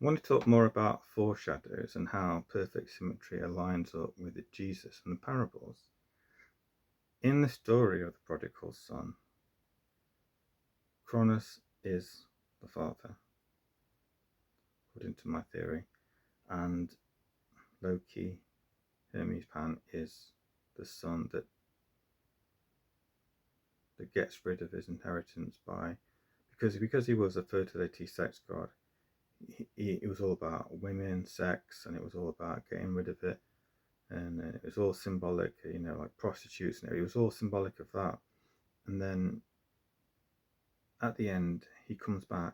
I want to talk more about foreshadows and how perfect symmetry aligns up with Jesus and the parables. In the story of the prodigal son, Cronus is the father, according to my theory, and Loki, Hermes Pan, is the son that gets rid of his inheritance by because he was a fertility sex god. It was all about women, sex, and it was all about getting rid of it. And it was all symbolic, like prostitutes, and it was all symbolic of that. And then at the end, he comes back,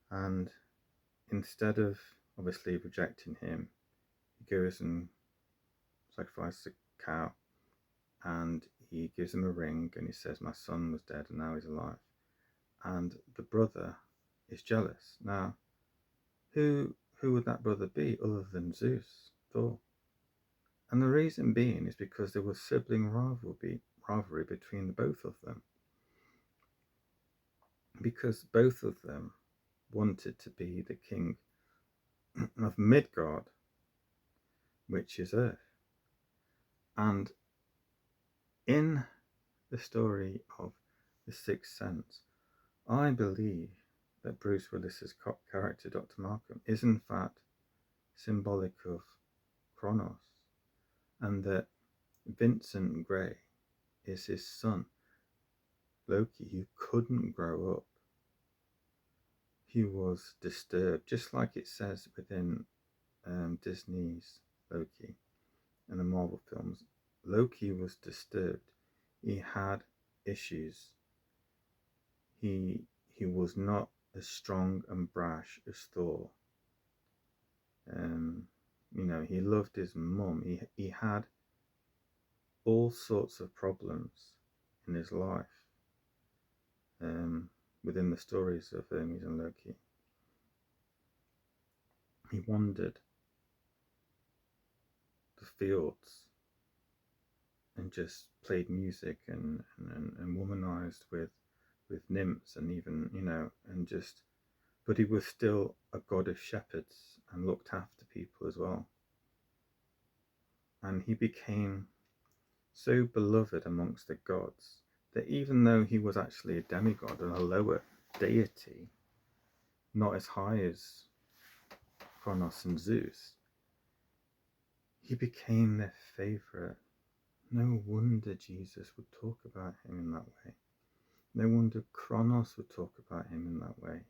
and instead of obviously rejecting him, he goes and sacrifices a cow, and he gives him a ring, and he says, "My son was dead, and now he's alive." And the brother is jealous. Now, who would that brother be other than Zeus, Thor? And the reason being is because there was sibling rivalry between the both of them, because both of them wanted to be the king of Midgard, which is Earth. And in the story of The Sixth Sense, I believe that Bruce Willis's character, Dr. Markham, is in fact symbolic of Kronos, and that Vincent Grey is his son, Loki, who couldn't grow up. He was disturbed, just like it says within Disney's Loki and the Marvel films. Loki was disturbed. He had issues. He was not as strong and brash as Thor. He loved his mum. He had all sorts of problems in his life. Within the stories of Hermes and Loki, he wandered the fields and just played music and womanized with nymphs, and even and just, but he was still a god of shepherds and looked after people as well. And he became so beloved amongst the gods that even though he was actually a demigod and a lower deity, not as high as Kronos and Zeus, he became their favorite. No wonder Jesus would talk about him in that way. No wonder Kronos would talk about him in that way.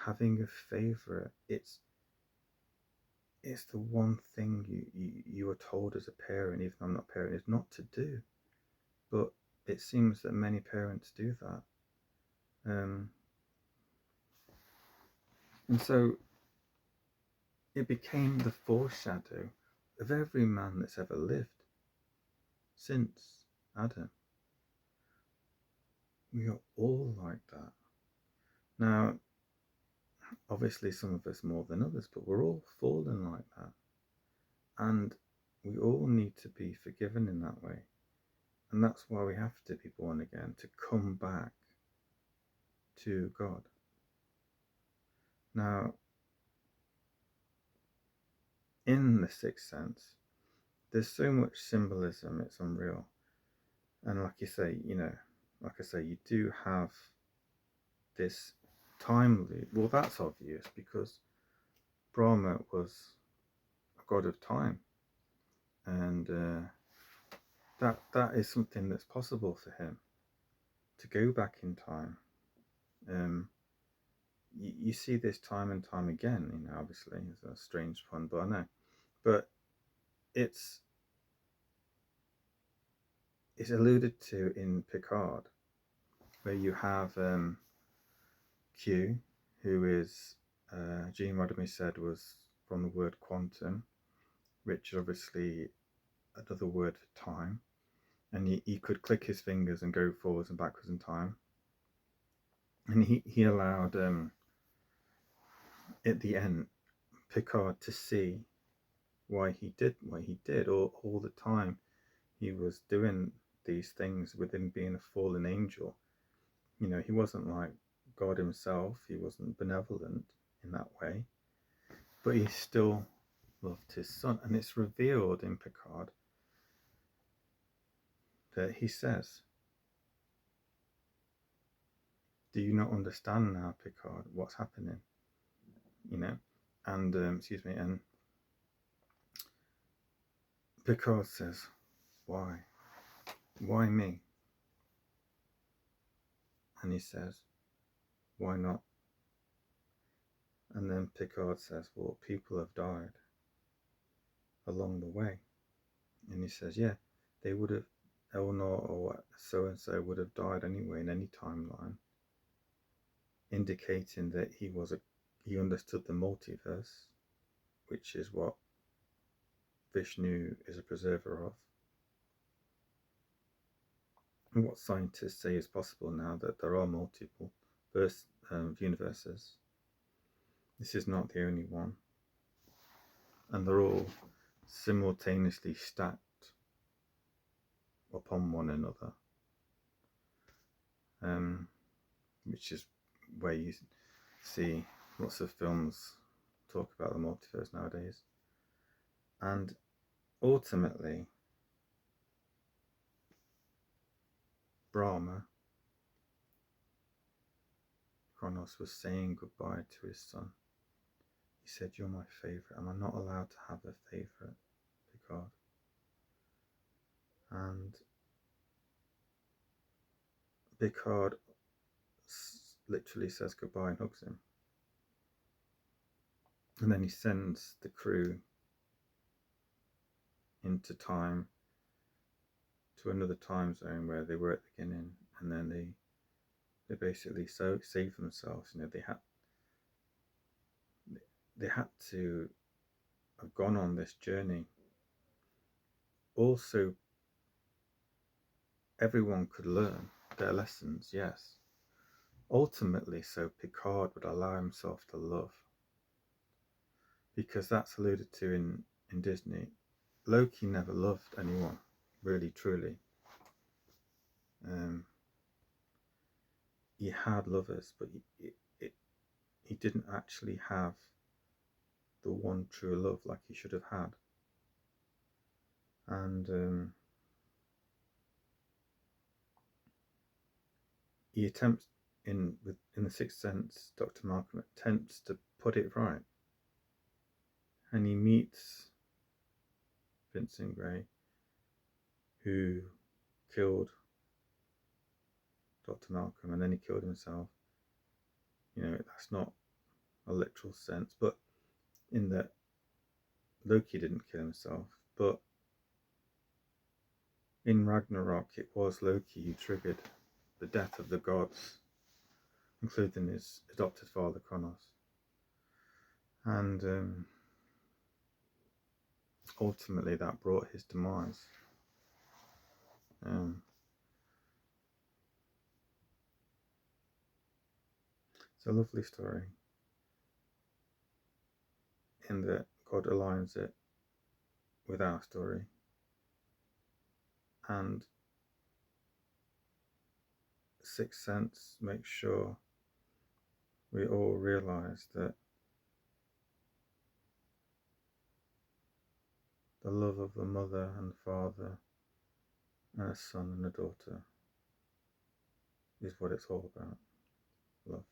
Having a favorite, it's the one thing you are told as a parent, even though I'm not a parent, is not to do. But it seems that many parents do that. And so it became the foreshadow of every man that's ever lived since Adam. We are all like that. Now, obviously some of us more than others, but we're all fallen like that. And we all need to be forgiven in that way. And that's why we have to be born again, to come back to God. Now, in The Sixth Sense, there's so much symbolism, it's unreal. And like you say, like I say, you do have this time loop. Well, that's obvious because Brahma was a god of time, and that is something that's possible for him to go back in time. You see this time and time again. Obviously, it's a strange pun, but I know. But it's alluded to in Picard, where you have Q, who is Gene Roddenberry said was from the word quantum, which is obviously another word for time, and he could click his fingers and go forwards and backwards in time, and he allowed at the end Picard to see why he did all the time he was doing these things with him being a fallen angel. He wasn't like God himself. He wasn't benevolent in that way, but he still loved his son. And it's revealed in Picard that he says, do you not understand now, Picard, what's happening? You know, and and Picard says, why me? And he says, why not? And then Picard says, well, people have died along the way. And he says, yeah, they would have, Elnor or so and so would have died anyway in any timeline, indicating that he understood the multiverse, which is what Vishnu is a preserver of. And what scientists say is possible now, that there are multiple universes. This is not the only one. And they're all simultaneously stacked upon one another. Which is where you see lots of films talk about the multiverse nowadays. And ultimately, Brahma, Kronos, was saying goodbye to his son. He said, you're my favourite, and I'm not allowed to have a favourite, Picard. And Picard literally says goodbye and hugs him. And then he sends the crew into time, to another time zone where they were at the beginning, and then they basically save themselves. You know, they had to have gone on this journey. Also, everyone could learn their lessons, yes. Ultimately, so Picard would allow himself to love, because that's alluded to in Disney. Loki never loved anyone, really, truly. He had lovers, but he didn't actually have the one true love like he should have had. And he attempts, in The Sixth Sense, Dr. Malcolm attempts to put it right. And he meets Vincent Gray, who killed Dr. Malcolm, and then he killed himself. You know, that's not a literal sense, but in that Loki didn't kill himself, but in Ragnarok it was Loki who triggered the death of the gods, including his adopted father Kronos. And ultimately that brought his demise. It's a lovely story in that God aligns it with our story, and Sixth Sense makes sure we all realise that the love of a mother and father and a son and a daughter is what it's all about. Love.